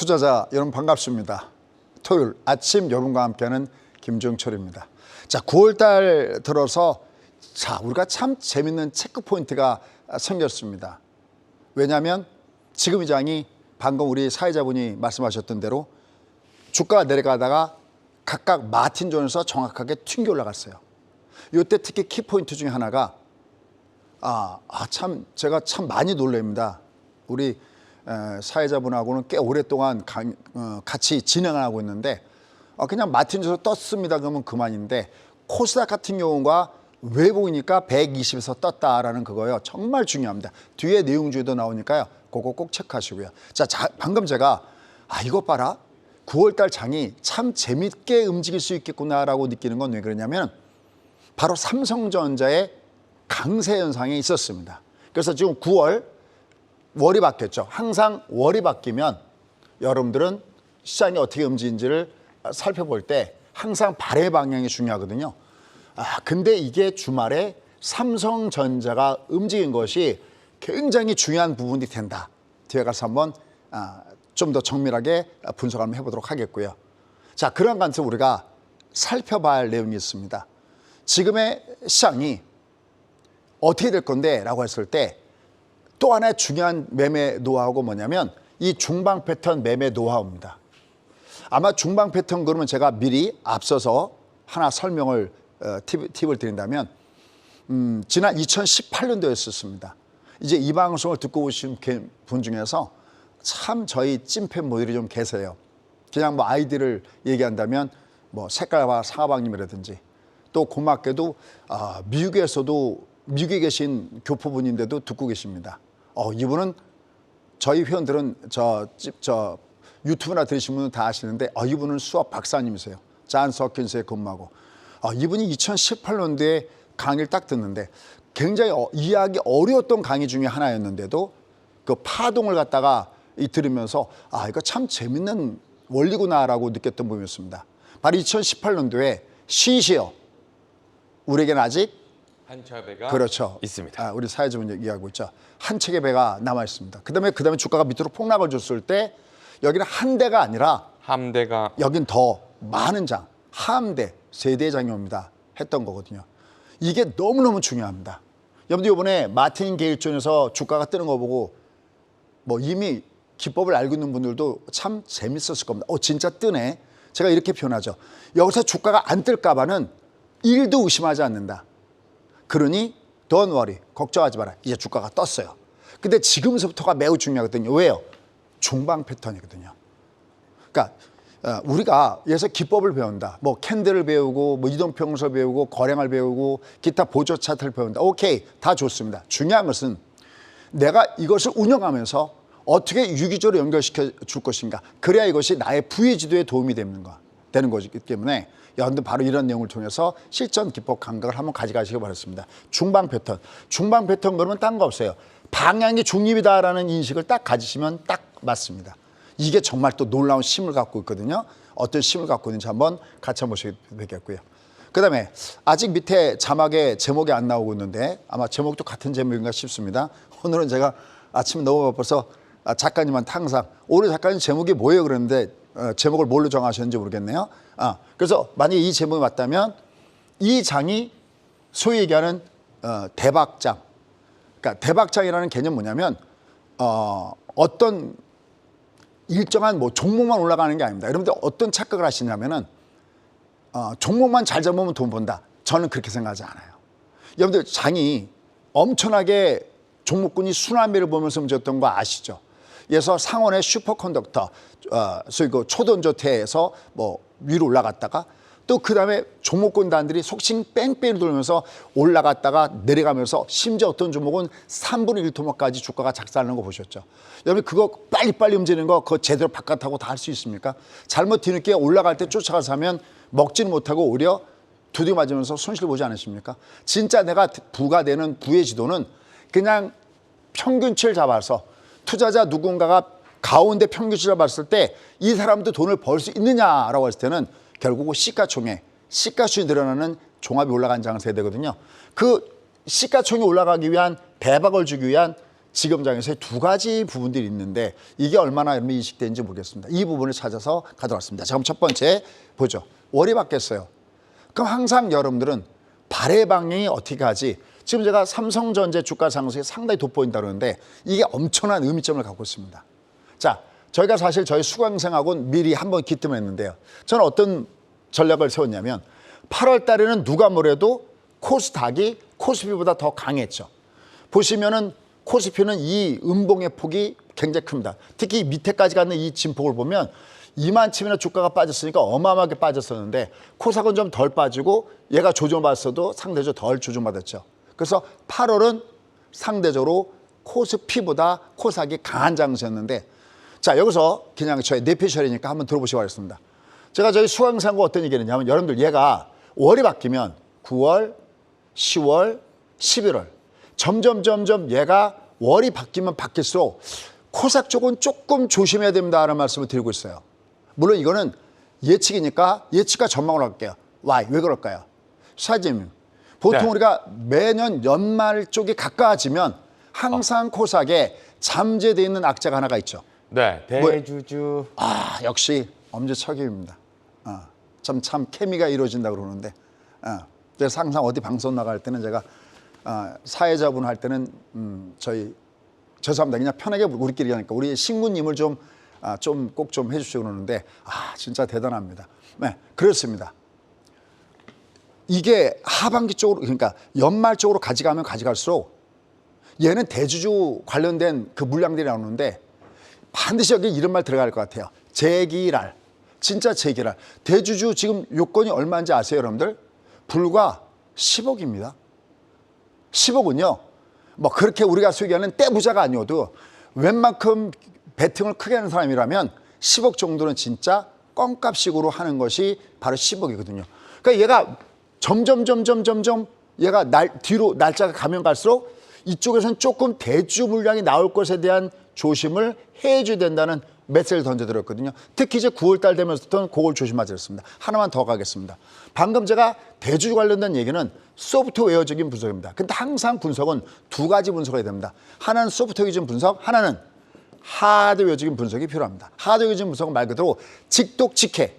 투자자 여러분 반갑습니다. 토요일 아침 여러분과 함께하는 김종철입니다. 자, 9월달 들어서 우리가 참 재밌는 체크 포인트가 생겼습니다. 왜냐하면 지금 이 장이 방금 우리 사회자분이 말씀하셨던 대로 주가가 내려가다가 각각 마틴 존에서 정확하게 튕겨 올라갔어요. 이때 특히 키포인트 중에 하나가 제가 참 많이 놀랍니다. 우리 사회자분하고는 꽤 오랫동안 같이 진행을 하고 있는데 그냥 마틴 존에서 떴습니다 그러면 그만인데 코스닥 같은 경우가 외국이니까 120에서 떴다라는 그거요. 정말 중요합니다. 뒤에 내용주에도 나오니까요. 그거 꼭 체크하시고요. 방금 제가 이것 봐라. 9월달 장이 참 재밌게 움직일 수 있겠구나라고 느끼는 건 왜 그러냐면 바로 삼성전자의 강세 현상이 있었습니다. 그래서 지금 9월 월이 바뀌었죠. 항상 월이 바뀌면 여러분들은 시장이 어떻게 움직이는지를 살펴볼 때 항상 발의 방향이 중요하거든요. 근데 이게 주말에 삼성전자가 움직인 것이 굉장히 중요한 부분이 된다. 뒤에 가서 한번 좀 더 정밀하게 분석 한번 해보도록 하겠고요. 자, 그런 관점에서 우리가 살펴봐야 할 내용이 있습니다. 지금의 시장이 어떻게 될 건데 라고 했을 때 또 하나의 중요한 매매 노하우가 뭐냐면 이 중방 패턴 매매 노하우입니다. 아마 중방 패턴 그러면 제가 미리 앞서서 하나 설명을 팁을 드린다면 지난 2018년도였었습니다. 이제 이 방송을 듣고 오신 분 중에서 참 저희 찐팬 분들이 좀 계세요. 그냥 뭐 아이디를 얘기한다면 뭐 색깔바 사과방님이라든지 또 고맙게도 미국에 계신 교포분인데도 듣고 계십니다. 이분은 저희 회원들은 저 유튜브나 들으신 분은 다 아시는데 이분은 수학 박사님이세요. 잔 서킨스에 근무하고 이분이 2018년도에 강의를 딱 듣는데 굉장히 이해하기 어려웠던 강의 중에 하나였는데도 그 파동을 갖다가 들으면서 이거 참 재밌는 원리구나라고 느꼈던 부분이었습니다. 바로 2018년도에 시시어 우리에게는 아직 한 척의 배가 그렇죠. 있습니다. 우리 사회자분 얘기하고 있죠. 한 척의 배가 남아 있습니다. 그다음에 주가가 밑으로 폭락을 줬을 때 여기는 한 대가 아니라 함대가 여긴 더 많은 장, 함대, 세대 장이 옵니다. 했던 거거든요. 이게 너무너무 중요합니다. 여러분들 이번에 마틴 게일존에서 주가가 뜨는 거 보고 뭐 이미 기법을 알고 있는 분들도 참 재밌었을 겁니다. 진짜 뜨네. 제가 이렇게 표현하죠. 여기서 주가가 안 뜰까 봐는 1도 의심하지 않는다. 그러니 don't worry, 걱정하지 마라. 이제 주가가 떴어요. 근데 지금서부터가 매우 중요하거든요. 왜요? 중방 패턴이거든요. 그러니까 우리가 예서 기법을 배운다. 뭐 캔들을 배우고 뭐 이동평균선을 배우고 거래량을 배우고 기타 보조 차트를 배운다. 오케이, 다 좋습니다. 중요한 것은 내가 이것을 운영하면서 어떻게 유기적으로 연결시켜 줄 것인가. 그래야 이것이 나의 부의 지도에 도움이 되는 것이기 때문에 여러분들 바로 이런 내용을 통해서 실전 기법 감각을 한번 가져가시기 바랍니다. 중방 패턴 그러면 딴 거 없어요. 방향이 중립이다라는 인식을 딱 가지시면 딱 맞습니다. 이게 정말 또 놀라운 힘을 갖고 있거든요. 어떤 힘을 갖고 있는지 한번 같이 한번 보시겠고요. 그 다음에 아직 밑에 자막에 제목이 안 나오고 있는데 아마 제목도 같은 제목인가 싶습니다. 오늘은 제가 아침에 너무 바빠서 작가님한테 항상 오늘 작가님 제목이 뭐예요 그랬는데 제목을 뭘로 정하셨는지 모르겠네요. 그래서 만약에 이 제목이 맞다면 이 장이 소위 얘기하는 대박장. 그러니까 대박장이라는 개념은 뭐냐면 어떤 일정한 뭐 종목만 올라가는 게 아닙니다. 여러분들 어떤 착각을 하시냐면은 종목만 잘 잡으면 돈 번다. 저는 그렇게 생각하지 않아요. 여러분들 장이 엄청나게 종목군이 순환매를 보면서 움직였던 거 아시죠? 그래서 상원의 슈퍼컨덕터, 소위 그 초던조태에서 뭐 위로 올라갔다가 또 그 다음에 종목군단들이 속칭 뺑뺑이 돌면서 올라갔다가 내려가면서 심지어 어떤 종목은 3분의 1 토막까지 주가가 작살나는 거 보셨죠? 여러분 그거 빨리빨리 움직이는 거 그거 제대로 바깥하고 다 할 수 있습니까? 잘못 뒤늦게 올라갈 때 쫓아가서 하면 먹지는 못하고 오히려 두드려 맞으면서 손실 보지 않으십니까? 진짜 내가 부가 되는 부의 지도는 그냥 평균치를 잡아서 투자자 누군가가 가운데 평균치를 봤을 때 이 사람도 돈을 벌 수 있느냐라고 했을 때는 결국 시가총이 늘어나는 종합이 올라간 장을 세야 되거든요. 그 시가총이 올라가기 위한 대박을 주기 위한 지금 장에서의 두 가지 부분들이 있는데 이게 얼마나 여러분 인식되는지 모르겠습니다. 이 부분을 찾아서 가도록 하겠습니다. 자, 그럼 첫 번째 보죠. 월이 바뀌었어요. 그럼 항상 여러분들은 발의 방향이 어떻게 가지? 지금 제가 삼성전자 주가 상승이 상당히 돋보인다 그러는데 이게 엄청난 의미점을 갖고 있습니다. 자, 저희가 사실 저희 수강생하고는 미리 한번 기뜸을 했는데요. 저는 어떤 전략을 세웠냐면 8월 달에는 누가 뭐래도 코스닥이 코스피보다 더 강했죠. 보시면은 코스피는 이 음봉의 폭이 굉장히 큽니다. 특히 밑에까지 가는 이 진폭을 보면 2만 치면 주가가 빠졌으니까 어마어마하게 빠졌었는데 코스닥은 좀 덜 빠지고 얘가 조정받았어도 상대적으로 덜 조정받았죠. 그래서 8월은 상대적으로 코스피보다 코스닥이 강한 장세였는데 자, 여기서 그냥 저의 뇌피셜이니까 한번 들어보시기 바라겠습니다. 제가 저희 수강생과 어떤 얘기를 했냐면 여러분들 얘가 월이 바뀌면 9월, 10월, 11월 점점 얘가 월이 바뀌면 바뀔수록 코스닥 쪽은 조금 조심해야 된다는 말씀을 드리고 있어요. 물론 이거는 예측이니까 예측과 전망으로 할게요. Why? 왜 그럴까요? 사장님, 보통 네. 우리가 매년 연말 쪽이 가까워지면 항상 코스닥에 잠재되어 있는 악재가 하나가 있죠. 네, 대주주. 아, 역시 엄지척입니다. 참 케미가 이루어진다고 그러는데 그래서 항상 어디 방송 나갈 때는 제가 사회자분 할 때는 저희 죄송합니다. 그냥 편하게 우리끼리 하니까 우리 신구님을 좀 꼭 좀 해주시고 그러는데 진짜 대단합니다. 네, 그렇습니다. 이게 하반기 쪽으로 그러니까 연말 쪽으로 가져가면 가져갈수록 얘는 대주주 관련된 그 물량들이 나오는데 반드시 여기 이런 말 들어갈 것 같아요. 재기랄. 진짜 재기랄. 대주주 지금 요건이 얼마인지 아세요, 여러분들? 불과 10억입니다. 10억은요. 뭐 그렇게 우리가 소개하는 떼부자가 아니어도 웬만큼 베팅을 크게 하는 사람이라면 10억 정도는 진짜 껌값식으로 하는 것이 바로 10억이거든요. 그러니까 얘가 점점 얘가 뒤로 날짜가 가면 갈수록 이쪽에서는 조금 대주 물량이 나올 것에 대한 조심을 해줘야 된다는 메시지를 던져드렸거든요. 특히 이제 9월달 되면서부터는 그걸 조심하자 했습니다. 하나만 더 가겠습니다. 방금 제가 대주 관련된 얘기는 소프트웨어적인 분석입니다. 근데 항상 분석은 두 가지 분석을 해야 됩니다. 하나는 소프트웨어적인 분석, 하나는 하드웨어적인 분석이 필요합니다. 하드웨어적인 분석은 말 그대로 직독직해.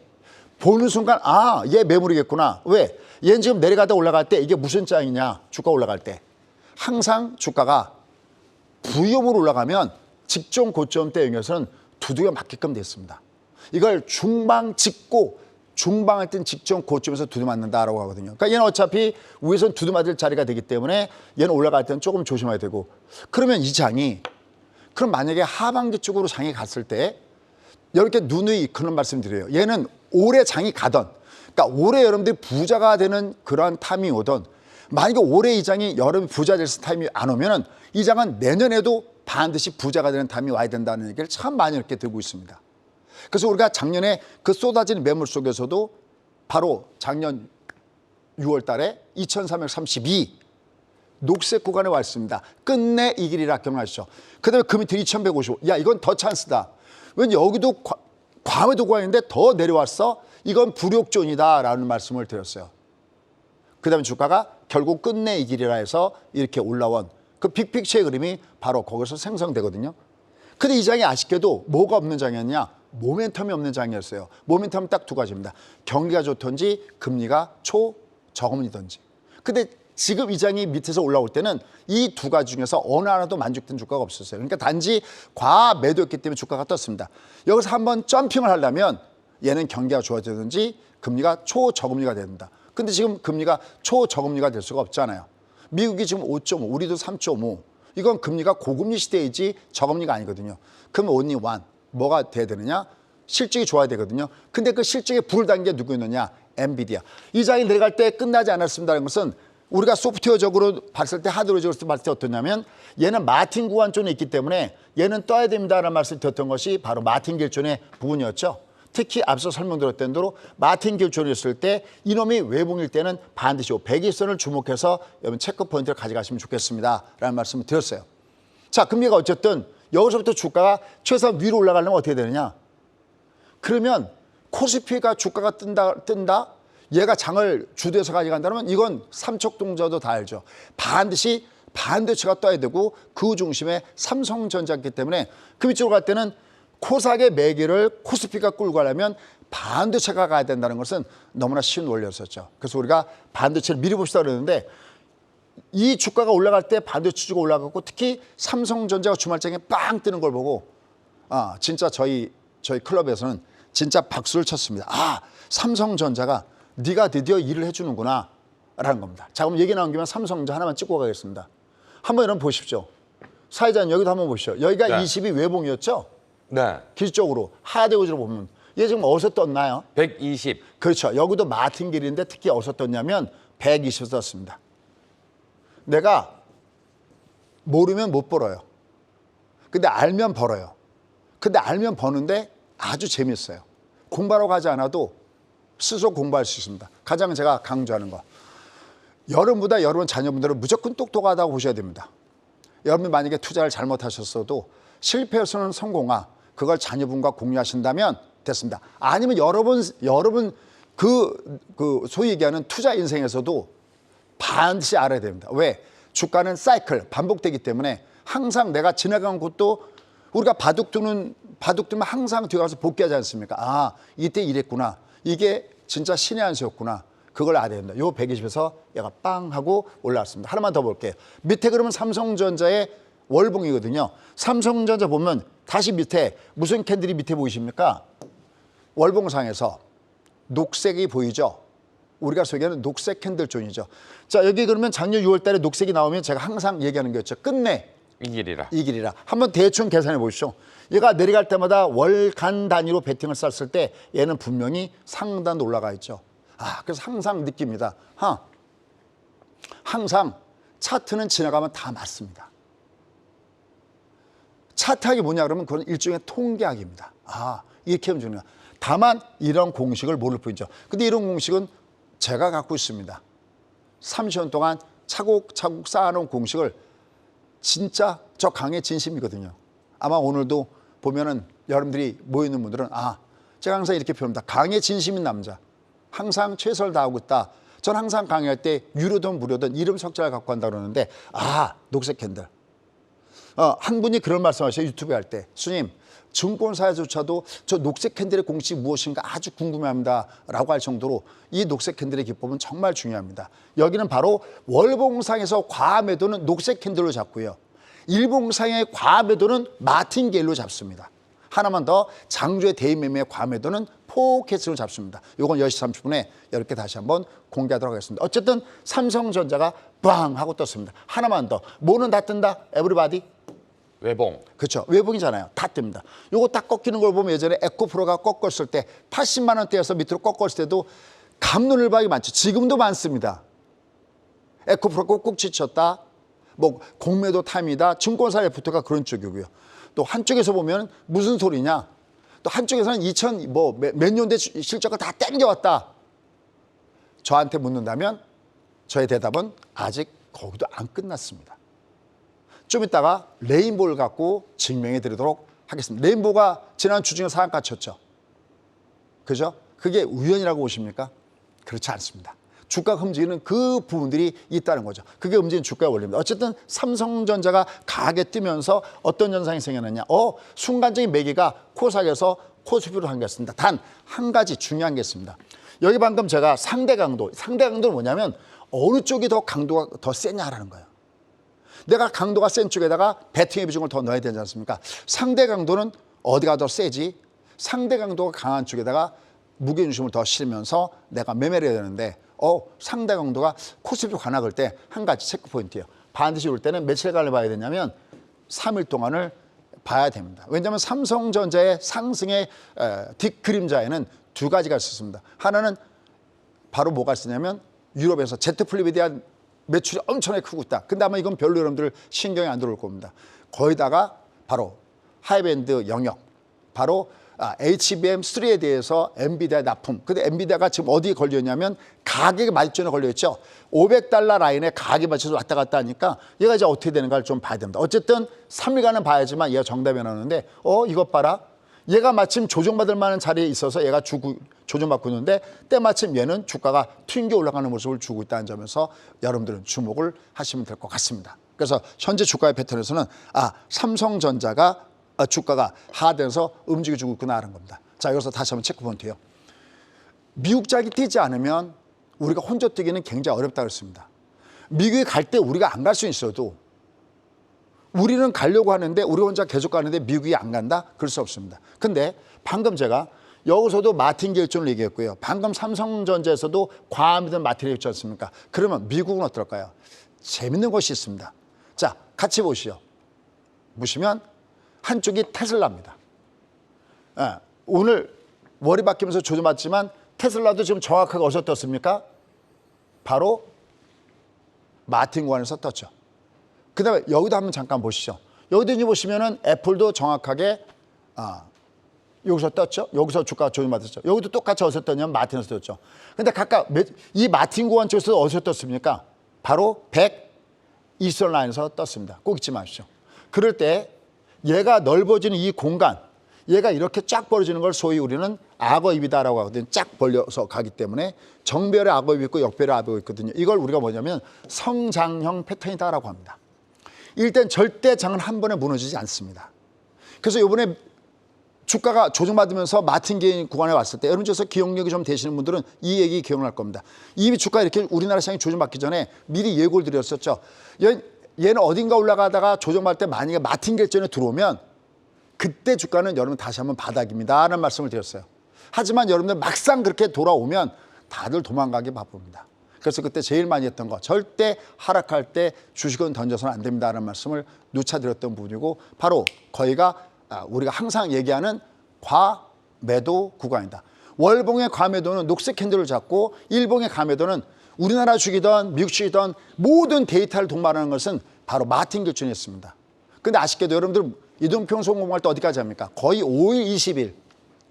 보는 순간 얘 매물이겠구나. 왜? 얘는 지금 내려가다 올라갈 때 이게 무슨 짱이냐. 주가 올라갈 때. 항상 주가가 부위험으로 올라가면 직전 고점대 영역에서는 두둑에 맞게끔 됐습니다. 이걸 중방 짚고 중방할 땐 직전 고점에서 두두 맞는다라고 하거든요. 그러니까 얘는 어차피 위에선 두두 맞을 자리가 되기 때문에 얘는 올라갈 때는 조금 조심해야 되고 그러면 이 장이 그럼 만약에 하반기 쪽으로 장이 갔을 때 이렇게 누누이 그런 말씀 드려요. 얘는 올해 장이 가던 그러니까 올해 여러분들이 부자가 되는 그러한 타임이 오던 만약에 올해 이 장이 여러분 부자 될 타임이 안 오면은 이 장은 내년에도 반드시 부자가 되는 타임이 와야 된다는 얘기를 참 많이 이렇게 들고 있습니다. 그래서 우리가 작년에 그 쏟아진 매물 속에서도 바로 작년 6월 달에 2332 녹색 구간에 와 있습니다. 끝내 이 길이라 기억나시죠? 그 다음에 그 밑에 2155. 야, 이건 더 찬스다. 왠지 여기도 과매도 구간인데 더 내려왔어? 이건 불욕존이다 라는 말씀을 드렸어요. 그 다음에 주가가 결국 끝내 이 길이라 해서 이렇게 올라온 그 빅픽처의 그림이 바로 거기서 생성되거든요. 근데 이 장이 아쉽게도 뭐가 없는 장이었냐? 모멘텀이 없는 장이었어요. 모멘텀은 딱 두 가지입니다. 경기가 좋던지 금리가 초저금리던지. 근데 지금 이 장이 밑에서 올라올 때는 이 두 가지 중에서 어느 하나도 만족된 주가가 없었어요. 그러니까 단지 과매도였기 때문에 주가가 떴습니다. 여기서 한번 점핑을 하려면 얘는 경기가 좋아지든지 금리가 초저금리가 된다. 근데 지금 금리가 초저금리가 될 수가 없잖아요. 미국이 지금 5.5, 우리도 3.5. 이건 금리가 고금리 시대이지 저금리가 아니거든요. 그럼 only one. 뭐가 돼야 되느냐? 실적이 좋아야 되거든요. 근데 그 실적에 불을 단 게 누구 있느냐? 엔비디아. 이 장이 내려갈 때 끝나지 않았습니다는 것은 우리가 소프트웨어적으로 봤을 때 하드웨어적으로 봤을 때 어떠냐면 얘는 마틴 구간존에 있기 때문에 얘는 떠야 됩니다라는 말씀을 드렸던 것이 바로 마틴 길존의 부분이었죠. 특히 앞서 설명드렸던 대로 마틴 길존이 있을 때 이놈이 외봉일 때는 반드시 120선을 주목해서 여러분 체크 포인트를 가져가시면 좋겠습니다 라는 말씀을 드렸어요. 자, 금리가 어쨌든 여기서부터 주가가 최소한 위로 올라가려면 어떻게 되느냐? 그러면 코스피가 주가가 뜬다? 얘가 장을 주도해서 가져간다면 이건 삼척동자도 다 알죠. 반드시 반도체가 떠야 되고 그 중심에 삼성전자였기 때문에 그 밑으로 갈 때는 코스닥의 매기를 코스피가 끌고 가려면 반도체가 가야 된다는 것은 너무나 쉬운 원리였었죠. 그래서 우리가 반도체를 미리 봅시다 그랬는데 이 주가가 올라갈 때 반도체 주가 올라갔고 특히 삼성전자가 주말장에 빵 뜨는 걸 보고 진짜 저희 클럽에서는 진짜 박수를 쳤습니다. 삼성전자가 네가 드디어 일을 해주는구나 라는 겁니다. 자, 그럼 얘기 나온 김에 삼성전자 하나만 찍고 가겠습니다. 한번 여러분 보십시오. 사회자님 여기도 한번 보시죠. 여기가 네. 20이 외봉이었죠? 네. 기술적으로 하대고지로 보면 얘 지금 어디서 떴나요? 120. 그렇죠. 여기도 마틴길인데 특히 어디서 떴냐면 120에서 떴습니다. 내가 모르면 못 벌어요. 근데 알면 벌어요. 근데 알면 버는데 아주 재밌어요. 공부하러 가지 않아도 스스로 공부할 수 있습니다. 가장 제가 강조하는 거. 여러분보다 여러분 자녀분들은 무조건 똑똑하다고 보셔야 됩니다. 여러분이 만약에 투자를 잘못하셨어도 실패해서는 성공하 그걸 자녀분과 공유하신다면 됐습니다. 아니면 여러분 그 소위 얘기하는 투자 인생에서도 반드시 알아야 됩니다. 왜? 주가는 사이클 반복되기 때문에 항상 내가 지나간 곳도 우리가 바둑 두면 항상 뒤에 가서 복귀하지 않습니까? 이때 이랬구나. 이게 진짜 신의 한 수였구나. 그걸 알아야 된다. 요 120에서 얘가 빵 하고 올라왔습니다. 하나만 더 볼게요. 밑에 그러면 삼성전자의 월봉이거든요. 삼성전자 보면 다시 밑에 무슨 캔들이 밑에 보이십니까? 월봉상에서 녹색이 보이죠? 우리가 소개하는 녹색 캔들존이죠. 자, 여기 그러면 작년 6월 달에 녹색이 나오면 제가 항상 얘기하는 게 있죠. 끝내 이 길이라. 이 길이라. 한번 대충 계산해 보시죠. 얘가 내려갈 때마다 월간 단위로 베팅을 쌌을 때 얘는 분명히 상단 올라가 있죠. 그래서 항상 느낍니다. 항상 차트는 지나가면 다 맞습니다. 차트학이 뭐냐 그러면 그건 일종의 통계학입니다. 이렇게 하면 중요해요. 다만 이런 공식을 모를 뿐이죠. 근데 이런 공식은 제가 갖고 있습니다. 30년 동안 차곡차곡 쌓아놓은 공식을 진짜 저 강의 진심이거든요. 아마 오늘도 보면은 여러분들이 모여있는 분들은 제가 항상 이렇게 표현합니다. 강의 진심인 남자. 항상 최선을 다하고 있다. 전 항상 강의할 때 유료든 무료든 이름 석자를 갖고 한다 그러는데 녹색 캔들. 한 분이 그런 말씀하셔요. 유튜브에 할 때. 스님, 증권사에조차도 저 녹색 캔들의 공식이 무엇인가 아주 궁금해합니다 라고 할 정도로 이 녹색 캔들의 기법은 정말 중요합니다. 여기는 바로 월봉상에서 과매도는 녹색 캔들로 잡고요. 일봉상의 과매도는 마틴게일로 잡습니다. 하나만 더, 장주의 대인매매의 과매도는 포켓으로 잡습니다. 이건 10시 30분에 이렇게 다시 한번 공개하도록 하겠습니다. 어쨌든 삼성전자가 빵 하고 떴습니다. 하나만 더, 뭐는 다 뜬다? 에브리바디? 외봉. 그렇죠. 외봉이잖아요. 다 뜹니다. 요거 딱 꺾이는 걸 보면 예전에 에코프로가 꺾었을 때 80만 원대에서 밑으로 꺾었을 때도 갑론을박이 많죠. 지금도 많습니다. 에코프로 꾹꾹 지쳤다. 뭐 공매도 타임이다. 증권사 레포트가 그런 쪽이고요. 또 한쪽에서 보면 무슨 소리냐. 또 한쪽에서는 몇 년대 실적을 다 땡겨왔다. 저한테 묻는다면 저의 대답은 아직 거기도 안 끝났습니다. 좀 이따가 레인보우를 갖고 증명해 드리도록 하겠습니다. 레인보우가 지난 주중에 상한가 쳤죠. 그죠? 그게 우연이라고 보십니까? 그렇지 않습니다. 주가가 움직이는 그 부분들이 있다는 거죠. 그게 움직이는 주가의 원리입니다. 어쨌든 삼성전자가 강하게 뛰면서 어떤 현상이 생겨났냐. 순간적인 매기가 코스닥에서 코스피로 당겼습니다. 단 한 가지 중요한 게 있습니다. 여기 방금 제가 상대 강도는 뭐냐면 어느 쪽이 더 강도가 더 세냐라는 거예요. 내가 강도가 센 쪽에다가 베팅의 비중을 더 넣어야 되지 않습니까? 상대 강도는 어디가 더 세지? 상대 강도가 강한 쪽에다가 무게중심을 더 실으면서 내가 매매를 해야 되는데 상대 강도가 코스피로 가나글 때 한 가지 체크 포인트예요. 반드시 올 때는 며칠간을 봐야 되냐면 3일 동안을 봐야 됩니다. 왜냐하면 삼성전자의 상승의 뒷그림자에는 두 가지가 있었습니다. 하나는 바로 뭐가 있었냐면 유럽에서 제트플립에 대한 매출이 엄청나게 크고 있다. 근데 아마 이건 별로 여러분들 신경이 안 들어올 겁니다. 거기다가 바로 하이밴드 영역, 바로 HBM3에 대해서 엔비디아 납품. 근데 엔비디아가 지금 어디에 걸려있냐면 가격의 마집존에 걸려있죠. $500 라인에 가격에 맞춰서 왔다 갔다 하니까 얘가 이제 어떻게 되는가를 좀 봐야 됩니다. 어쨌든 3일간은 봐야지만 얘가 정답이 나오는데 이것 봐라. 얘가 마침 조정받을 만한 자리에 있어서 얘가 조정받고 있는데 때마침 얘는 주가가 튕겨 올라가는 모습을 주고 있다는 점에서 여러분들은 주목을 하시면 될 것 같습니다. 그래서 현재 주가의 패턴에서는 삼성전자가 주가가 하단에서 움직여주고 있구나 하는 겁니다. 자, 여기서 다시 한번 체크 포인트예요. 미국장이 뛰지 않으면 우리가 혼자 뛰기는 굉장히 어렵다고 했습니다. 미국에 갈 때 우리가 안 갈 수 있어도 우리는 가려고 하는데 우리 혼자 계속 가는데 미국이 안 간다? 그럴 수 없습니다. 근데 방금 제가 여기서도 마틴 겔존을 얘기했고요. 방금 삼성전자에서도 과학이든 마틴 겔존 않습니까? 그러면 미국은 어떨까요? 재밌는 것이 있습니다. 자, 같이 보시죠. 보시면 한쪽이 테슬라입니다. 오늘 월이 바뀌면서 조정받지만 테슬라도 지금 정확하게 어디서 떴습니까? 바로 마틴 구간에서 떴죠. 그 다음에 여기도 한번 잠깐 보시죠. 여기도 이제 보시면은 애플도 정확하게 여기서 떴죠. 여기서 주가가 조정받았죠. 여기도 똑같이 어디서 떴냐면 마틴에서 떴죠. 근데 각각 이 마틴 구간 쪽에서 어디서 떴습니까? 바로 120선 라인에서 떴습니다. 꼭 잊지 마십시오. 그럴 때 얘가 넓어지는 이 공간, 얘가 이렇게 쫙 벌어지는 걸 소위 우리는 악어입이다라고 하거든요. 쫙 벌려서 가기 때문에 정별의 악어입이 있고 역별의 악어입이 있거든요. 이걸 우리가 뭐냐면 성장형 패턴이다라고 합니다. 일단 절대 장은 한 번에 무너지지 않습니다. 그래서 이번에 주가가 조정받으면서 마틴 게인 구간에 왔을 때 여러분 중에서 기억력이 좀 되시는 분들은 이 얘기 기억날 겁니다. 이미 주가 이렇게 우리나라 시장이 조정받기 전에 미리 예고를 드렸었죠. 얘는 어딘가 올라가다가 조정받을 때 만약에 마틴 겔전에 들어오면 그때 주가는 여러분 다시 한번 바닥입니다 라는 말씀을 드렸어요. 하지만 여러분들 막상 그렇게 돌아오면 다들 도망가기 바쁩니다. 그래서 그때 제일 많이 했던 거 절대 하락할 때 주식은 던져서는 안 됩니다라는 말씀을 누차 드렸던 부분이고 바로 거기가 우리가 항상 얘기하는 과매도 구간이다. 월봉의 과매도는 녹색 캔들을 잡고 일봉의 과매도는 우리나라 주기든 미국 주기든 모든 데이터를 동반하는 것은 바로 마틴 겔존이었습니다. 근데 아쉽게도 여러분들 이동평 성공할 때 어디까지 합니까? 거의 5일, 20일,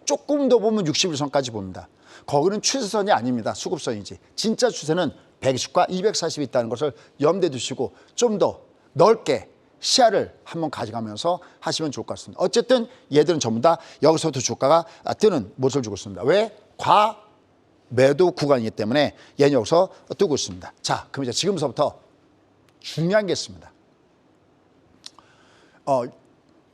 조금 더 보면 60일선까지 봅니다. 거기는 추세선이 아닙니다. 수급선이지. 진짜 추세는 120과 240이 있다는 것을 염두에 두시고 좀 더 넓게 시야를 한번 가져가면서 하시면 좋을 것 같습니다. 어쨌든 얘들은 전부 다 여기서부터 주가가 뜨는 모습을 주고 있습니다. 왜? 과매도 구간이기 때문에 얘는 여기서 뜨고 있습니다. 자, 그럼 이제 지금서부터 중요한 게 있습니다.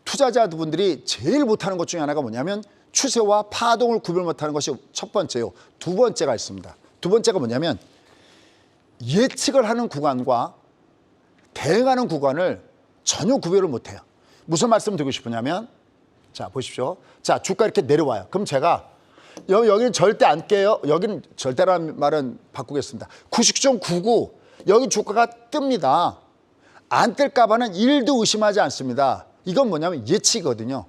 투자자분들이 제일 못하는 것 중에 하나가 뭐냐면 추세와 파동을 구별 못하는 것이 첫 번째요. 두 번째가 있습니다. 두 번째가 뭐냐면 예측을 하는 구간과 대응하는 구간을 전혀 구별을 못해요. 무슨 말씀 드리고 싶으냐면 자 보십시오. 자 주가 이렇게 내려와요. 그럼 제가 여기는 절대 안 깨요. 여기는 절대라는 말은 바꾸겠습니다. 99.99 여기 주가가 뜹니다. 안 뜰까 봐는 1도 의심하지 않습니다. 이건 뭐냐면 예측이거든요.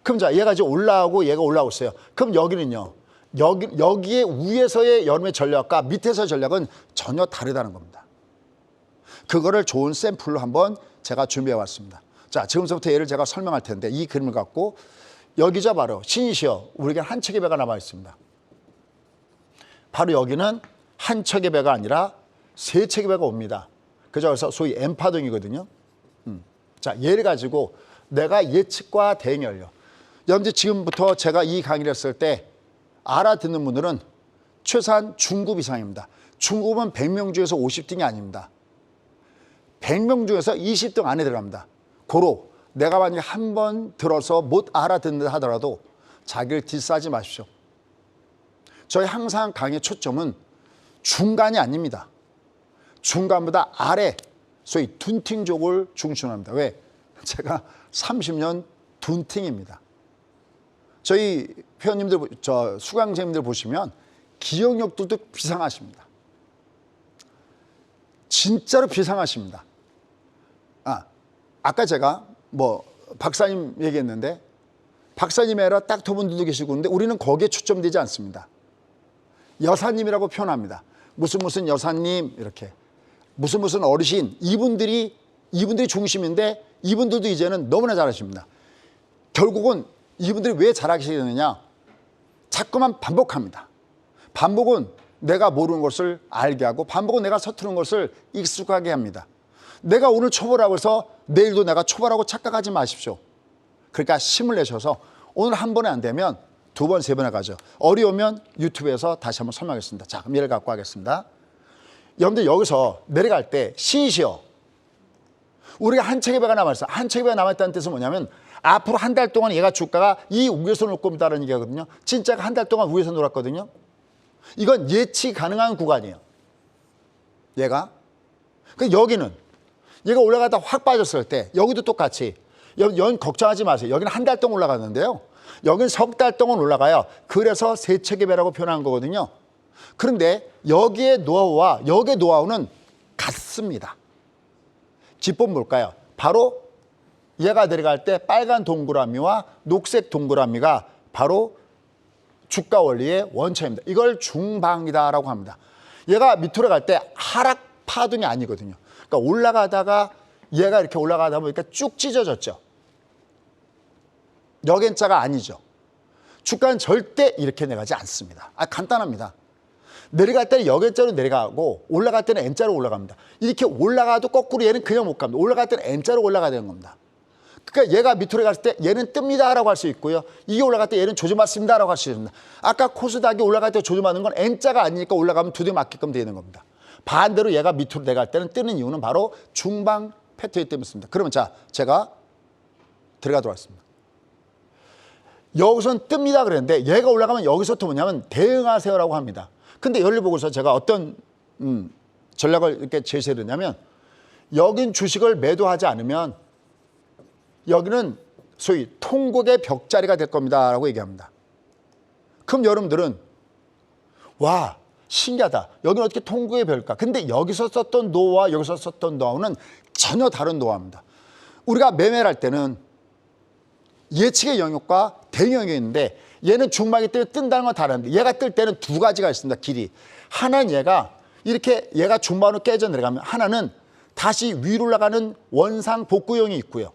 그럼 자 얘가 이제 올라오고 얘가 올라오고 있어요. 그럼 여기는요. 여기에 위에서의 여름의 전략과 밑에서의 전략은 전혀 다르다는 겁니다. 그거를 좋은 샘플로 한번 제가 준비해 왔습니다. 자 지금부터 얘를 제가 설명할 텐데 이 그림을 갖고 여기죠 바로 신이시여 우리에게 한 척의 배가 남아 있습니다. 바로 여기는 한 척의 배가 아니라 세 척의 배가 옵니다. 그래서 소위 M파동이거든요. 자 얘를 가지고 내가 예측과 대응이 열려. 여러분들 지금부터 제가 이 강의를 했을 때 알아듣는 분들은 최소한 중급 이상입니다. 중급은 100명 중에서 50등이 아닙니다. 100명 중에서 20등 안에 들어갑니다. 고로 내가 만약에 한 번 들어서 못 알아듣는다 하더라도 자기를 딜싸지 마십시오. 저희 항상 강의 초점은 중간이 아닙니다. 중간보다 아래 소위 둔팅족을 중심합니다. 왜? 제가 30년 둔팅입니다. 저희 회원님들, 수강생님들 보시면 기억력들도 비상하십니다. 진짜로 비상하십니다. 아까 제가 박사님 얘기했는데 박사님이 아니라 딱 두 분들도 계시고 근데 우리는 거기에 초점되지 않습니다. 여사님이라고 표현합니다. 무슨 여사님 이렇게 무슨 어르신 이분들이 중심인데 이분들도 이제는 너무나 잘하십니다. 결국은 이분들이 왜 잘하시게 되느냐 자꾸만 반복합니다. 반복은 내가 모르는 것을 알게 하고 반복은 내가 서투른 것을 익숙하게 합니다. 내가 오늘 초보라고 해서 내일도 내가 초보라고 착각하지 마십시오. 그러니까 힘을 내셔서 오늘 한 번에 안 되면 두 번, 세 번에 가죠. 어려우면 유튜브에서 다시 한번 설명하겠습니다. 자, 그럼 얘를 갖고 하겠습니다. 여러분들 여기서 내려갈 때 신이시여 우리가 한 척의 배가 남아있어. 한 척의 배가 남아있다는 뜻은 뭐냐면 앞으로 한 달 동안 얘가 주가가 이 위에서 놀 겁니다라는 얘기거든요. 진짜가 한 달 동안 위에서 놀았거든요. 이건 예측 가능한 구간이에요. 얘가. 여기는 얘가 올라가다 확 빠졌을 때 여기도 똑같이 여기 걱정하지 마세요. 여기는 한 달 동안 올라갔는데요. 여기는 석 달 동안 올라가요. 그래서 세 척의 배라고 표현한 거거든요. 그런데 여기의 노하우와 여기의 노하우는 같습니다. 기법은 뭘까요? 바로 얘가 내려갈 때 빨간 동그라미와 녹색 동그라미가 바로 주가 원리의 원천입니다. 이걸 중방이다라고 합니다. 얘가 밑으로 갈 때 하락 파동이 아니거든요. 그러니까 올라가다가 얘가 이렇게 올라가다 보니까 쭉 찢어졌죠. 역N자가 아니죠. 주가는 절대 이렇게 내려가지 않습니다. 간단합니다. 내려갈 때는 역N자로 내려가고 올라갈 때는 N자로 올라갑니다. 이렇게 올라가도 거꾸로 얘는 그냥 못 갑니다. 올라갈 때는 N자로 올라가야 되는 겁니다. 그러니까 얘가 밑으로 갔을 때 얘는 뜹니다라고 할 수 있고요. 이게 올라갈 때 얘는 조져맞습니다라고 할 수 있습니다. 아까 코스닥이 올라갈 때 조져맞는 건 N자가 아니니까 올라가면 두대 맞게끔 되는 겁니다. 반대로 얘가 밑으로 내려갈 때는 뜨는 이유는 바로 중방 패턴이 때문에 있습니다. 그러면 자, 제가 들어가도록 하겠습니다. 여기서는 뜹니다 그랬는데 얘가 올라가면 여기서부터 뭐냐면 대응하세요라고 합니다. 근데 여기를 보고서 제가 어떤 전략을 이렇게 제시를 했냐면 여긴 주식을 매도하지 않으면 여기는 소위 통곡의 벽자리가 될 겁니다라고 얘기합니다. 그럼 여러분들은 와 신기하다. 여기는 어떻게 통곡의 벽일까? 근데 여기서 썼던 노하우와 여기서 썼던 노하우는 전혀 다른 노하우입니다. 우리가 매매를 할 때는 예측의 영역과 대응 영역이 있는데 얘는 중방이 때문에 뜬다는 건 다른데 얘가 뜰 때는 두 가지가 있습니다. 길이. 하나는 얘가 이렇게 얘가 중방으로 깨져 내려가면 하나는 다시 위로 올라가는 원상 복구형이 있고요.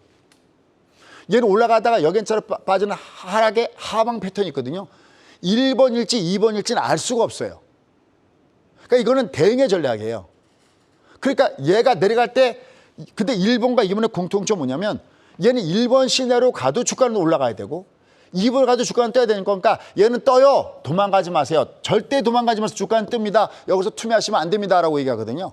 얘는 올라가다가 역N자로 빠지는 하락의 하방 패턴이 있거든요. 1번일지 2번일지는 알 수가 없어요. 그러니까 이거는 대응의 전략이에요. 그러니까 얘가 내려갈 때 근데 1번과 2번의 공통점은 뭐냐면 얘는 1번 시내로 가도 주가는 올라가야 되고 2번 가도 주가는 떠야 되는 거니까 얘는 떠요. 도망가지 마세요. 절대 도망가지 마세요. 주가는 뜹니다. 여기서 투매하시면 안 됩니다라고 얘기하거든요.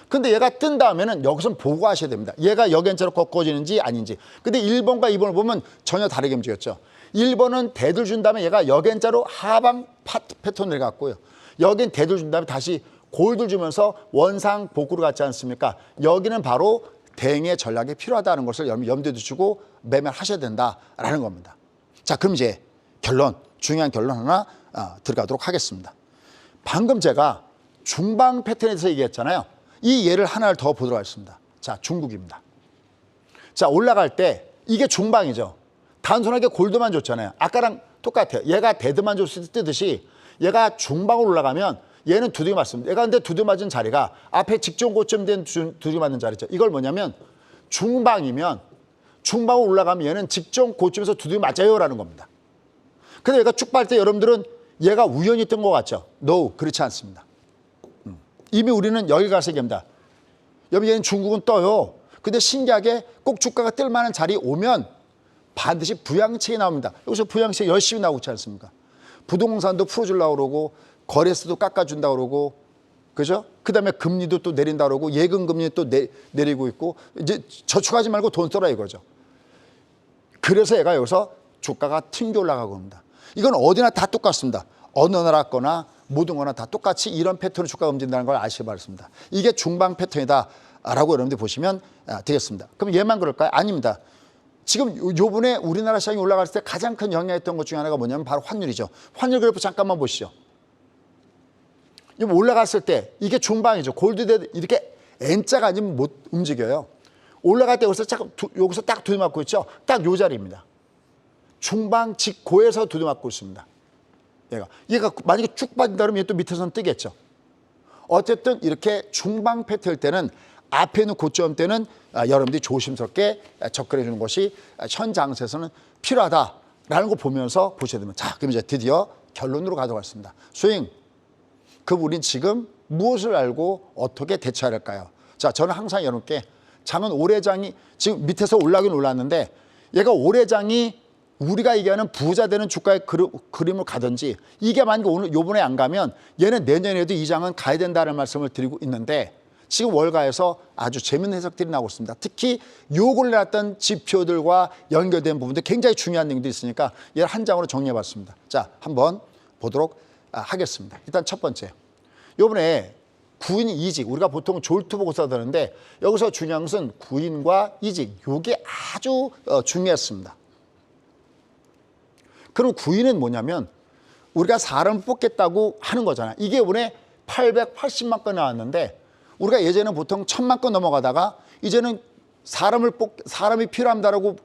근데 얘가 뜬 다음에는 여기서 보고 하셔야 됩니다. 얘가 역N자로 꺾어지는지 아닌지. 근데 1번과 2번을 보면 전혀 다르게 움직였죠. 1번은 대들 준 다음에 얘가 역N자로 하방 패턴을 갔고요. 여긴 대들 준 다음에 다시 골들 주면서 원상 복구로 갔지 않습니까? 여기는 바로 대응의 전략이 필요하다는 것을 염두에 두시고 매매를 하셔야 된다라는 겁니다. 자, 그럼 이제 결론, 중요한 결론 하나 들어가도록 하겠습니다. 방금 제가 중방 패턴에 대해서 얘기했잖아요. 이 예를 하나를 더 보도록 하겠습니다. 자, 중국입니다. 자, 올라갈 때 이게 중방이죠. 단순하게 골드만 줬잖아요. 아까랑 똑같아요. 얘가 데드만 줬을 때 뜨듯이 얘가 중방으로 올라가면 얘는 두드려 맞습니다. 얘가 근데 두드려 맞은 자리가 앞에 직전 고점 된 두드려 맞는 자리죠. 이걸 뭐냐면 중방이면 중방으로 올라가면 얘는 직전 고점에서 두드려 맞아요라는 겁니다. 근데 얘가 쭉 갈 때 여러분들은 얘가 우연히 뜬 것 같죠? No, 그렇지 않습니다. 이미 우리는 여기 가서 얘기합니다. 여러분 얘는 중국은 떠요. 근데 신기하게 꼭 주가가 뜰 만한 자리 오면 반드시 부양책이 나옵니다. 여기서 부양책 열심히 나오고 있지 않습니까? 부동산도 풀어주려고 그러고 거래세도 깎아준다고 그러고 그죠? 그 다음에 금리도 또 내린다고 그러고 예금 금리 또 내리고 있고 이제 저축하지 말고 돈 써라 이거죠. 그래서 얘가 여기서 주가가 튕겨 올라가고 합니다. 이건 어디나 다 똑같습니다. 어느 나라 거나 모든 거나 다 똑같이 이런 패턴으로 주가가 움직인다는 걸 아시기 바랍니다. 이게 중방 패턴이다라고 여러분들 보시면 되겠습니다. 그럼 얘만 그럴까요? 아닙니다. 지금 요번에 우리나라 시장이 올라갔을 때 가장 큰 영향했던 것 중에 하나가 뭐냐면 바로 환율이죠. 환율 그래프 잠깐만 보시죠. 올라갔을 때 이게 중방이죠. 골드대 이렇게 N자가 아니면 못 움직여요. 올라갈 때 여기서 딱 두드맞고 있죠. 딱 요 자리입니다. 중방 직고에서 두드맞고 있습니다. 얘가 만약에 쭉 빠진다 그러면 얘 또 밑에서는 뜨겠죠. 어쨌든 이렇게 중방 패턴일 때는 앞에 있는 고점 때는 여러분들이 조심스럽게 접근해 주는 것이 현 장세에서는 필요하다라는 거 보면서 보셔야 됩니다. 자, 그럼 이제 드디어 결론으로 가져갔습니다. 스윙. 그럼 우린 지금 무엇을 알고 어떻게 대처해야 할까요? 자, 저는 항상 여러분께 장은 오래장이 지금 밑에서 올라긴 올랐는데 얘가 오래장이 우리가 얘기하는 부자 되는 주가의 그림을 가든지 이게 만약에 오늘 요번에 안 가면 얘는 내년에도 이 장은 가야 된다는 말씀을 드리고 있는데 지금 월가에서 아주 재밌는 해석들이 나오고 있습니다. 특히 요걸 내놨던 지표들과 연결된 부분들 굉장히 중요한 내용도 있으니까 얘를 한 장으로 정리해봤습니다. 자, 한번 보도록 하겠습니다. 일단 첫 번째, 요번에 구인 이직, 우리가 보통 졸투 보고서 하는데 여기서 중요한 것은 구인과 이직, 요게 아주 중요했습니다. 그럼 구인은 뭐냐면 우리가 사람을 뽑겠다고 하는 거잖아요. 이게 이번에 880만 건 나왔는데 우리가 예전에는 보통 1000만 건 넘어가다가 이제는 사람이 필요합니다라고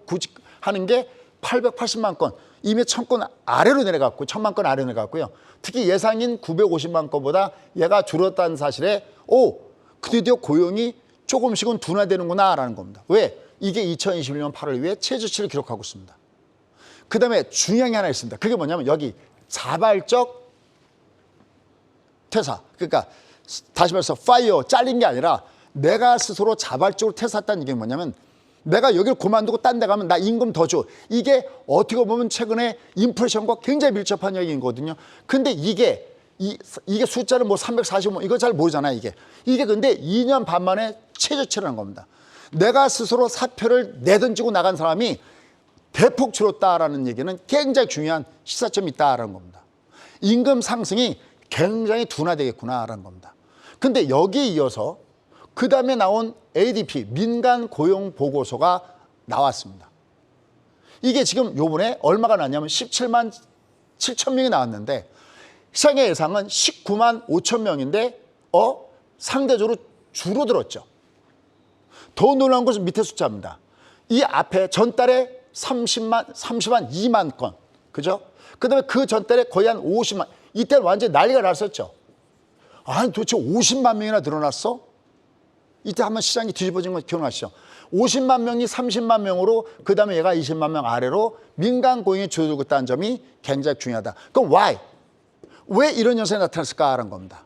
하는 게 880만 건, 이미 1000건 아래로 내려갔고 1000만 건 아래로 내려갔고요. 특히 예상인 950만 건보다 얘가 줄었다는 사실에 드디어 고용이 조금씩은 둔화되는구나라는 겁니다. 왜? 이게 2021년 8월 이후에 최저치를 기록하고 있습니다. 그 다음에 중요한 게 하나 있습니다. 그게 뭐냐면 여기 자발적 퇴사. 그러니까 다시 말해서 파이어, 잘린 게 아니라 내가 스스로 자발적으로 퇴사했다는 게 뭐냐면 내가 여기를 그만두고 딴 데 가면 나 임금 더 줘. 이게 어떻게 보면 최근에 인플레이션과 굉장히 밀접한 얘기거든요. 근데 이게 숫자는 뭐 345, 이거 잘 모르잖아요, 이게. 이게 근데 2년 반 만에 최저치라는 겁니다. 내가 스스로 사표를 내던지고 나간 사람이 대폭 줄었다라는 얘기는 굉장히 중요한 시사점이 있다라는 겁니다. 임금 상승이 굉장히 둔화되겠구나라는 겁니다. 근데 여기에 이어서 그 다음에 나온 ADP, 민간 고용 보고서가 나왔습니다. 이게 지금 요번에 얼마가 나왔냐면 17만 7천 명이 나왔는데 시장의 예상은 19만 5천 명인데 상대적으로 줄어들었죠. 더 놀라운 것은 밑에 숫자입니다. 이 앞에 전달에 32만 건, 그죠? 그 다음에 그 전달에 거의 한 50만, 이때는 완전히 난리가 났었죠. 아니 도대체 50만 명이나 늘어났어? 이때 한번 시장이 뒤집어진 거 기억나시죠? 50만 명이 30만 명으로 그 다음에 얘가 20만 명 아래로 민간 고용이 줄어들고 있다는 점이 굉장히 중요하다. 그럼 why? 왜 이런 현상이 나타났을까라는 겁니다.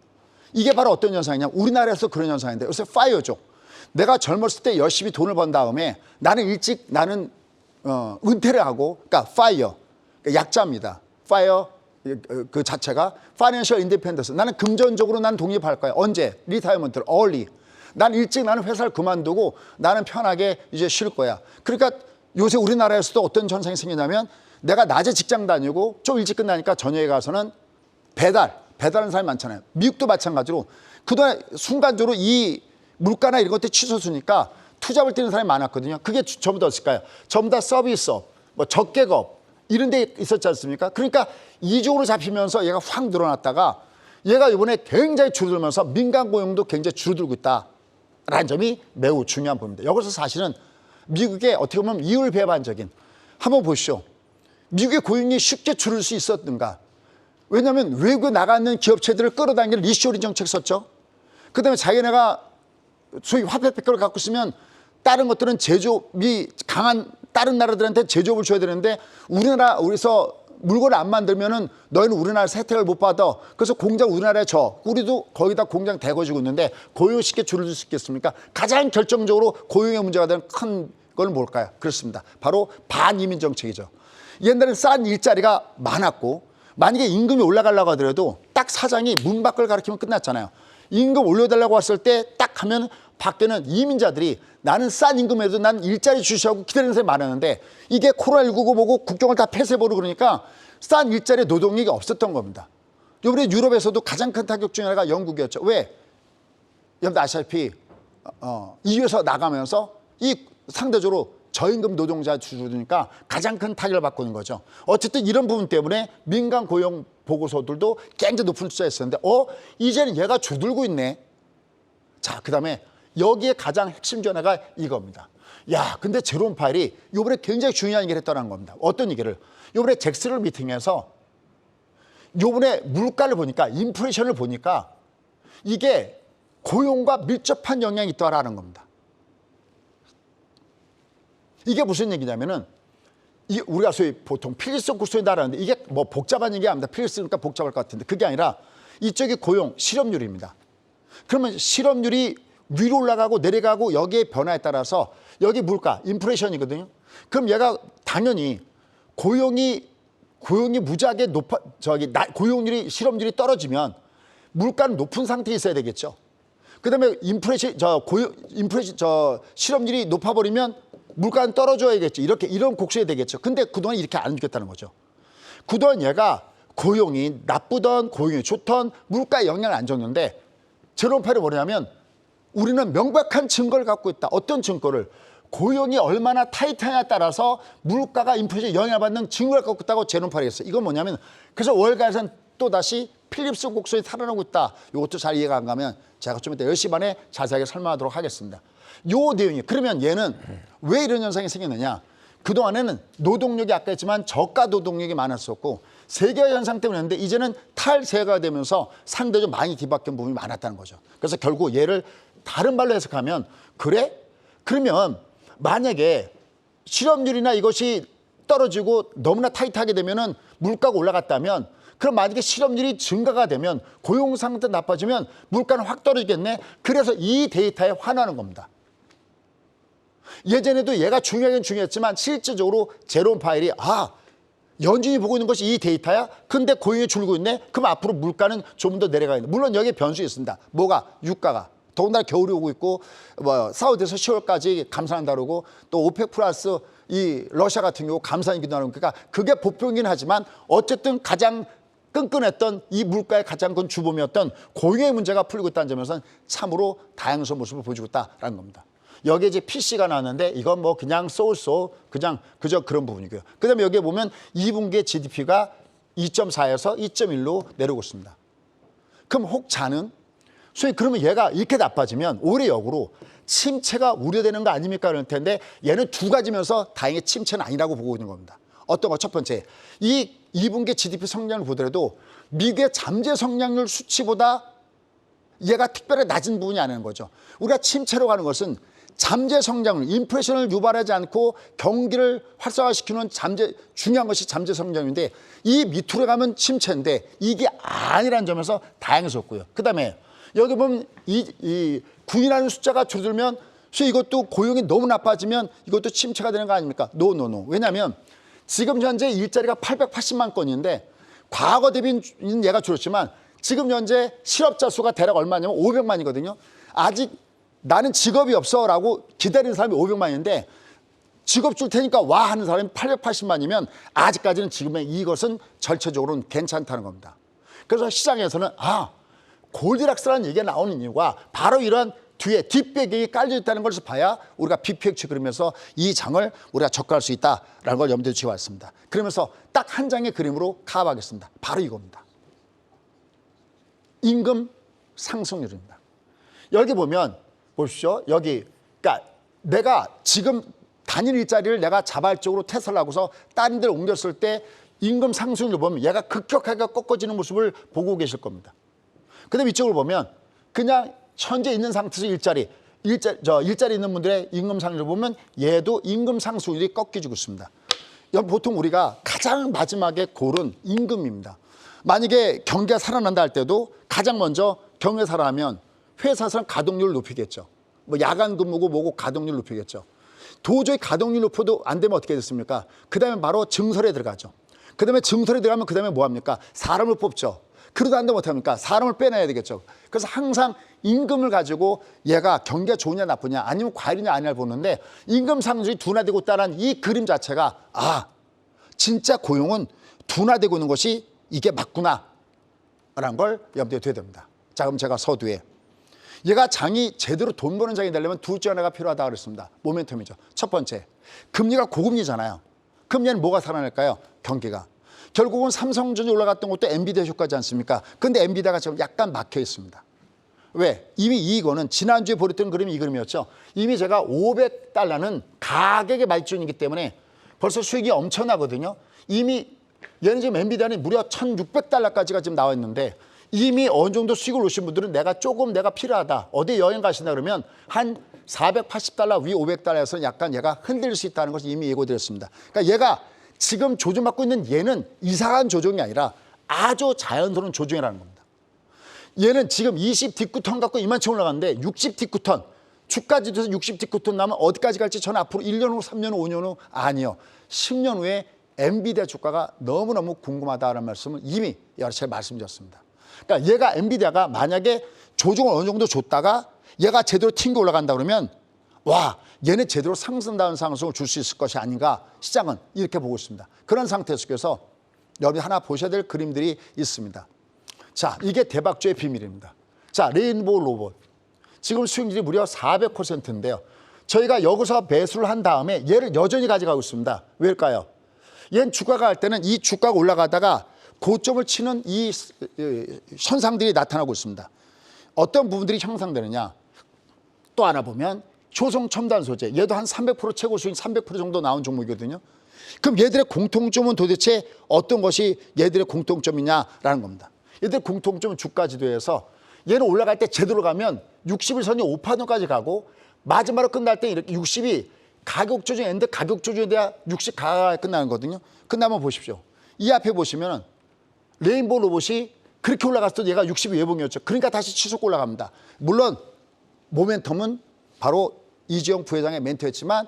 이게 바로 어떤 현상이냐면 우리나라에서 그런 현상인데 요새 파이어죠. 내가 젊었을 때 열심히 돈을 번 다음에 나는 일찍 은퇴를 하고, 그러니까 파이어, 약자입니다. 파이어 그 자체가 파이낸셜 인디펜던스. 나는 금전적으로 난 독립할 거야. 언제? 리타이먼트를 early. 난 일찍 나는 회사를 그만두고 나는 편하게 이제 쉴 거야. 그러니까 요새 우리나라에서도 어떤 현상이 생기냐면 내가 낮에 직장 다니고 좀 일찍 끝나니까 저녁에 가서는 배달하는 사람이 많잖아요. 미국도 마찬가지로 그동안 순간적으로 이 물가나 이런 것들 치솟으니까 투잡을 뛰는 사람이 많았거든요. 그게 전부 다 없을까요? 전부 다 서비스업, 뭐 적개업 이런 데 있었지 않습니까? 그러니까 이중으로 잡히면서 얘가 확 늘어났다가 얘가 이번에 굉장히 줄어들면서 민간 고용도 굉장히 줄어들고 있다라는 점이 매우 중요한 부분입니다. 여기서 사실은 미국의 어떻게 보면 이율배반적인, 한번 보시죠. 미국의 고용이 쉽게 줄을 수 있었는가? 왜냐하면 외국에 나가는 기업체들을 끌어당기는 리쇼링 정책 썼죠. 그 다음에 자기네가 소위 화폐 백과를 갖고 있으면 다른 것들은 제조업이 강한 다른 나라들한테 제조업을 줘야 되는데 우리나라에서 물건을 안 만들면은 너희는 우리나라에서 혜택을 못 받아. 그래서 공장 우리나라에 줘. 우리도 거기다 공장 대거지고 있는데 고용 쉽게 줄여줄 수 있겠습니까? 가장 결정적으로 고용의 문제가 되는 큰 건 뭘까요? 그렇습니다. 바로 반이민 정책이죠. 옛날에는 싼 일자리가 많았고 만약에 임금이 올라가려고 하더라도 딱 사장이 문 밖을 가리키면 끝났잖아요. 임금 올려달라고 했을 때 딱 하면 밖에는 이민자들이 나는 싼 임금에도 난 일자리 주시하고 기다리는 사람이 많았는데 이게 코로나19고 뭐고 국경을 다 폐쇄해버리고 그러니까 싼 일자리 노동력이 없었던 겁니다. 이번에 유럽에서도 가장 큰 타격 중에 하나가 영국이었죠. 왜? 여러분들 아시다시피 EU에서 나가면서 이 상대적으로 저임금 노동자 줄어드니까 가장 큰 타격을 받고 있는 거죠. 어쨌든 이런 부분 때문에 민간 고용 보고서들도 굉장히 높은 숫자였었는데 이제는 얘가 줄어들고 있네. 자, 그 다음에 여기에 가장 핵심 전화가 이겁니다. 야, 근데 제롬 파일이 이번에 굉장히 중요한 얘기를 했다는 겁니다. 어떤 얘기를? 이번에 잭스를 미팅해서 이번에 물가를 보니까 인플레이션을 보니까 이게 고용과 밀접한 영향이 있다라는 겁니다. 이게 무슨 얘기냐면은 우리가 소위 보통 필리스 구조에 따르는데 이게 뭐 복잡한 얘기 아닙니다. 필리스니까 복잡할 것 같은데 그게 아니라 이쪽이 고용, 실업률입니다. 그러면 실업률이 위로 올라가고 내려가고 여기에 변화에 따라서 여기 물가, 인플레이션이거든요. 그럼 얘가 당연히 고용이 무지하게 고용률이, 실업률이 떨어지면 물가는 높은 상태에 있어야 되겠죠. 그다음에 인플레이션 실업률이 높아버리면 물가는 떨어져야겠죠. 이런 곡선이 되겠죠. 근데 그동안 이렇게 안 주겠다는 거죠. 그동안 얘가 고용이 나쁘던 고용이 좋던 물가에 영향을 안 줬는데 제롬파일이 뭐냐면 우리는 명백한 증거를 갖고 있다. 어떤 증거를? 고용이 얼마나 타이트하냐에 따라서 물가가 인플레이션에 영향을 받는 증거를 갖고 있다고 제롬파일이 했어요. 이건 뭐냐면 그래서 월가에서는 또다시 필립스 곡선이 살아나고 있다. 이것도 잘 이해가 안 가면 제가 좀 이따 10시 반에 자세하게 설명하도록 하겠습니다. 요 내용이 그러면 얘는 왜 이런 현상이 생겼느냐? 그동안에는 노동력이 아까 했지만 저가 노동력이 많았었고 세계화 현상 때문에 했는데 이제는 탈세가 되면서 상대적으로 많이 뒤바뀐 부분이 많았다는 거죠. 그래서 결국 얘를 다른 말로 해석하면 그래? 그러면 만약에 실업률이나 이것이 떨어지고 너무나 타이트하게 되면은 물가가 올라갔다면 그럼 만약에 실업률이 증가가 되면 고용 상태 나빠지면 물가는 확 떨어지겠네. 그래서 이 데이터에 환호하는 겁니다. 예전에도 얘가 중요하긴 중요했지만 실질적으로 제롬 파일이 연준이 보고 있는 것이 이 데이터야? 근데 고용이 줄고 있네? 그럼 앞으로 물가는 좀 더 내려가야 돼. 물론 여기에 변수 있습니다. 뭐가? 유가가. 더군다나 겨울이 오고 있고 사우디에서 10월까지 감산한다 그러고 또 오펙 플러스 이 러시아 같은 경우 감산이기도 하고 그러니까 그게 보편이긴 하지만 어쨌든 가장 끈끈했던 이 물가의 가장 큰 주범이었던 고용의 문제가 풀리고 있다는 점에서는 참으로 다양한 모습을 보여주고 있다는 겁니다. 여기에 이제 PC가 나왔는데 이건 뭐 그냥 그저 그런 부분이고요. 그다음에 여기에 보면 2분기의 GDP가 2.4에서 2.1로 내려오고 있습니다. 그럼 혹자는 소위 그러면 얘가 이렇게 나빠지면 오히려 역으로 침체가 우려되는 거 아닙니까? 그럴 텐데 얘는 두 가지면서 다행히 침체는 아니라고 보고 있는 겁니다. 어떤 거? 첫 번째, 이 2분기 GDP 성장을 보더라도 미국의 잠재 성장률 수치보다 얘가 특별히 낮은 부분이 아니라는 거죠. 우리가 침체로 가는 것은 잠재 성장률, 인플레이션을 유발하지 않고 경기를 활성화시키는 중요한 것이 잠재 성장률인데 이 밑으로 가면 침체인데 이게 아니라는 점에서 다양해졌고요. 그다음에 여기 보면 이 군이라는 숫자가 줄어들면 이것도 고용이 너무 나빠지면 이것도 침체가 되는 거 아닙니까? 노. 왜냐하면 지금 현재 일자리가 880만 건인데 과거 대비는 얘가 줄었지만 지금 현재 실업자 수가 대략 얼마냐면 500만이거든요. 아직 나는 직업이 없어라고 기다리는 사람이 500만인데 직업 줄 테니까 와 하는 사람이 880만이면 아직까지는 지금의 이것은 절차적으로는 괜찮다는 겁니다. 그래서 시장에서는 골디락스라는 얘기가 나오는 이유가 바로 이런 뒤에 뒷배경이 깔려 있다는 것을 봐야 우리가 BPX 그리면서 이 장을 우리가 접근할 수 있다라는 걸 염두에 두고 왔습니다. 그러면서 딱 한 장의 그림으로 가봐겠습니다. 바로 이겁니다. 임금 상승률입니다. 여기 보면 보십시오. 여기 그러니까 내가 지금 단일 일자리를 내가 자발적으로 퇴사를 하고서 다른 데를 옮겼을 때 임금 상승률을 보면 얘가 급격하게 꺾어지는 모습을 보고 계실 겁니다. 그다음에 이쪽을 보면 그냥 현재 있는 상태에서 일자리 있는 분들의 임금 상승률을 보면 얘도 임금 상승률이 꺾여지고 있습니다. 보통 우리가 가장 마지막에 고른 임금입니다. 만약에 경기가 살아난다 할 때도 가장 먼저 경기가 살아나면 회사에서는 가동률을 높이겠죠. 뭐 야간 근무고 뭐고 가동률을 높이겠죠. 도저히 가동률 높여도 안 되면 어떻게 됐습니까? 그다음에 바로 증설에 들어가죠. 그다음에 증설에 들어가면 그다음에 뭐 합니까? 사람을 뽑죠. 그러다 안 되면 어떻게 합니까? 사람을 빼내야 되겠죠. 그래서 항상 임금을 가지고 얘가 경기가 좋으냐 나쁘냐 아니면 과일이냐 아니냐를 보는데 임금 상승이 둔화되고 있다는 이 그림 자체가 진짜 고용은 둔화되고 있는 것이 이게 맞구나 라는 걸 염두에 둬야 됩니다. 자, 그럼 제가 서두에 얘가 장이 제대로 돈 버는 장이 되려면 둘째 하나가 필요하다 그랬습니다. 모멘텀이죠. 첫 번째, 금리가 고금리잖아요. 그럼 얘는 뭐가 살아날까요? 경기가. 결국은 삼성전자 올라갔던 것도 엔비디아 효과지 않습니까? 근데 엔비디아가 지금 약간 막혀 있습니다. 왜? 이미 이거는 지난주에 보였던 그림이 이 그림이었죠. 이미 제가 $500는 가격의 말준이기 때문에 벌써 수익이 엄청나거든요. 이미 얘는 지금 엔비디아는 무려 $1,600까지가 지금 나와 있는데 이미 어느 정도 수익을 오신 분들은 내가 필요하다. 어디 여행 가신다 그러면 한 $480 위 $500에서는 약간 얘가 흔들릴 수 있다는 것을 이미 예고드렸습니다. 그러니까 얘가 지금 조정받고 있는 얘는 이상한 조정이 아니라 아주 자연스러운 조정이라는 겁니다. 얘는 지금 20 디쿠턴 갖고 이만큼 올라갔는데 60 디쿠턴 주가지수에서 60 디쿠턴 나면 어디까지 갈지 저는 앞으로 1년 후, 3년 후, 5년 후 아니요. 10년 후에 엔비디아 주가가 너무너무 궁금하다는 말씀을 이미 여러 차례 말씀드렸습니다. 그러니까 얘가 엔비디아가 만약에 조정을 어느 정도 줬다가 얘가 제대로 튕겨 올라간다 그러면 와, 얘는 제대로 상승다운 상승을 줄 수 있을 것이 아닌가, 시장은 이렇게 보고 있습니다. 그런 상태 속에서 여러분이 하나 보셔야 될 그림들이 있습니다. 자, 이게 대박주의 비밀입니다. 자, 레인보우 로봇. 지금 수익률이 무려 400%인데요. 저희가 여기서 매수를 한 다음에 얘를 여전히 가져가고 있습니다. 왜일까요? 얘는 주가가 할 때는 이 주가가 올라가다가 고점을 치는 이 현상들이 나타나고 있습니다. 어떤 부분들이 형성되느냐. 또 하나 보면 효성첨단 소재. 얘도 한 300% 최고 수익 300% 정도 나온 종목이거든요. 그럼 얘들의 공통점은 도대체 어떤 것이 얘들의 공통점이냐라는 겁니다. 얘들의 공통점은 주가 지도에서 얘는 올라갈 때 제대로 가면 60일선이 5파동까지 가고 마지막으로 끝날 때 이렇게 60이 가격 조정 엔드 가격 조정에 대한 60 가가 끝나는 거거든요. 끝나면 보십시오. 이 앞에 보시면은 레인보우 로봇이 그렇게 올라갔을 때 얘가 60이 외봉이었죠. 그러니까 다시 치솟고 올라갑니다. 물론 모멘텀은 바로 이재용 부회장의 멘트였지만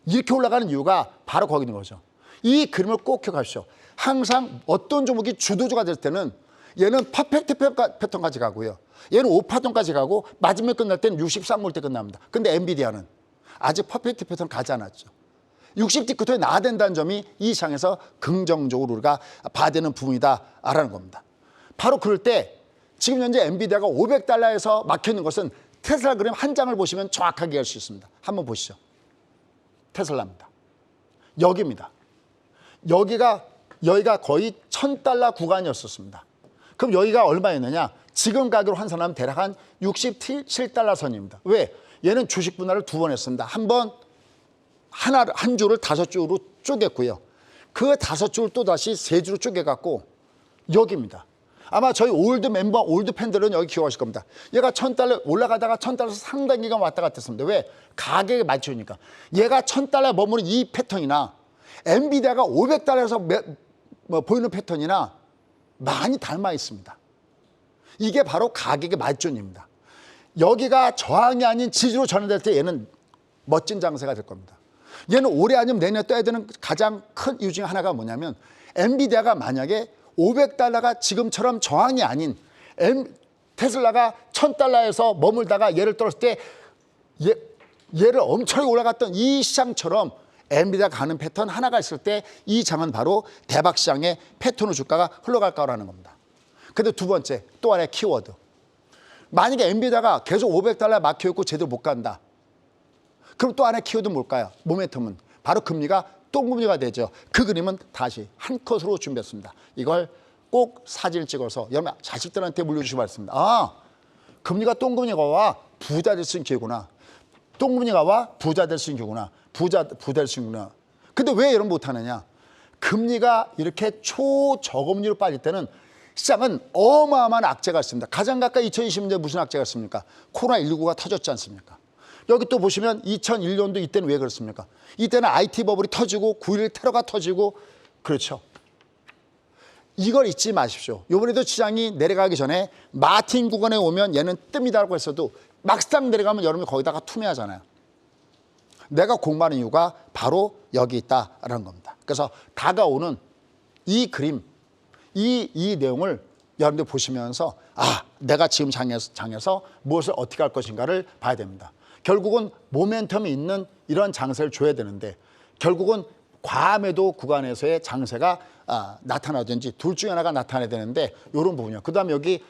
이렇게 올라가는 이유가 바로 거기 있는 거죠. 이 그림을 꼭 기억하십시오. 항상 어떤 종목이 주도주가 될 때는 얘는 퍼펙트 패턴까지 가고요. 얘는 5파동까지 가고 마지막에 끝날 때는 63몰 때 끝납니다. 근데 엔비디아는 아직 퍼펙트 패턴 가지 않았죠. 60디크토에 나야 된다는 점이 이 시장에서 긍정적으로 우리가 봐야 되는 부분이다라는 겁니다. 바로 그럴 때 지금 현재 엔비디아가 500달러에서 막혀있는 것은 테슬라 그림 한 장을 보시면 정확하게 알 수 있습니다. 한번 보시죠. 테슬라입니다. 여기입니다. 여기가 거의 1000달러 구간이었었습니다. 그럼 여기가 얼마였느냐? 지금 가격으로 환산하면 대략 한 67달러 선입니다. 왜? 얘는 주식 분할을 2번 했습니다. 한 주를 5주로 쪼갰고요. 그 5주를 또 다시 3주로 쪼개갖고 여기입니다. 아마 저희 올드 멤버, 올드 팬들은 여기 기억하실 겁니다. 얘가 1000달러 올라가다가 1000달러 상당기간 왔다 갔다 했습니다. 왜? 가격에 맞추니까. 얘가 1000달러에 머무는 이 패턴이나 엔비디아가 500달러에서 보이는 패턴이나 많이 닮아 있습니다. 이게 바로 가격의 말존입니다. 여기가 저항이 아닌 지지로 전환될 때 얘는 멋진 장세가 될 겁니다. 얘는 올해 아니면 내년에 떠야 되는 가장 큰 이유 중에 하나가 뭐냐면 엔비디아가 만약에 500달러가 지금처럼 저항이 아닌 테슬라가 1000달러에서 머물다가 얘를 떨었을 때 얘를 엄청나게 올라갔던 이 시장처럼 엔비디아가 가는 패턴 하나가 있을 때 이 장은 바로 대박 시장의 패턴으로 주가가 흘러갈 거라는 겁니다. 근데 두 번째 또 하나의 키워드. 만약에 엔비디아가 계속 500달러에 막혀있고 제대로 못 간다. 그럼 또 하나의 키워드는 뭘까요? 모멘텀은 바로 금리가 똥금리가 되죠. 그 그림은 다시 한 컷으로 준비했습니다. 이걸 꼭 사진을 찍어서 여러분 자식들한테 물려주시기 바랍니다. 아, 금리가 똥금리가 와 부자 될 수 있는 기회구나. 똥금리가 와 부자 될 수 있는 기회구나. 부자 될 수 있구나. 근데 왜 이런 못하느냐? 금리가 이렇게 초저금리로 빠질 때는 시장은 어마어마한 악재가 있습니다. 가장 가까이 2020년에 무슨 악재가 있습니까? 코로나19가 터졌지 않습니까? 여기 또 보시면 2001년도 이때는 왜 그렇습니까? 이때는 IT 버블이 터지고 9.11 테러가 터지고 그렇죠. 이걸 잊지 마십시오. 이번에도 시장이 내려가기 전에 마틴 구간에 오면 얘는 뜹니다라고 했어도 막상 내려가면 여러분이 거기다가 투매하잖아요. 내가 공부하는 이유가 바로 여기 있다라는 겁니다. 그래서 다가오는 이 그림, 이 내용을 여러분들 보시면서 아, 내가 지금 장에서 무엇을 어떻게 할 것인가를 봐야 됩니다. 결국은 모멘텀이 있는 이런 장세를 줘야 되는데 결국은 과매도 구간에서의 장세가 나타나든지 둘 중에 하나가 나타나야 되는데 이런 부분이요. 그다음에 여기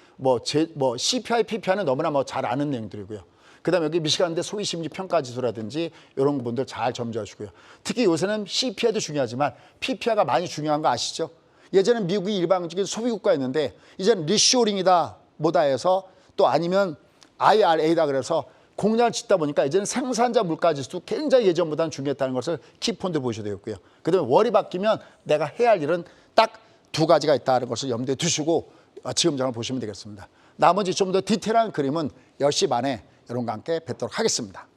CPI, PPI는 너무나 잘 아는 내용들이고요. 그다음에 여기 미시간대 소비심리 평가지수라든지 이런 부분들 잘 점지하시고요. 특히 요새는 CPI도 중요하지만 PPI가 많이 중요한 거 아시죠? 예전엔 미국이 일방적인 소비국가였는데 이제는 리쇼링이다 뭐다 해서 또 아니면 IRA다 그래서 공장을 짓다 보니까 이제는 생산자 물가지수 굉장히 예전보다는 중요했다는 것을 키폰들 보셔야 되겠고요. 그다음에 월이 바뀌면 내가 해야 할 일은 딱 2가지가 있다는 것을 염두에 두시고 지금 장을 보시면 되겠습니다. 나머지 좀 더 디테일한 그림은 10시 반에 여러분과 함께 뵙도록 하겠습니다.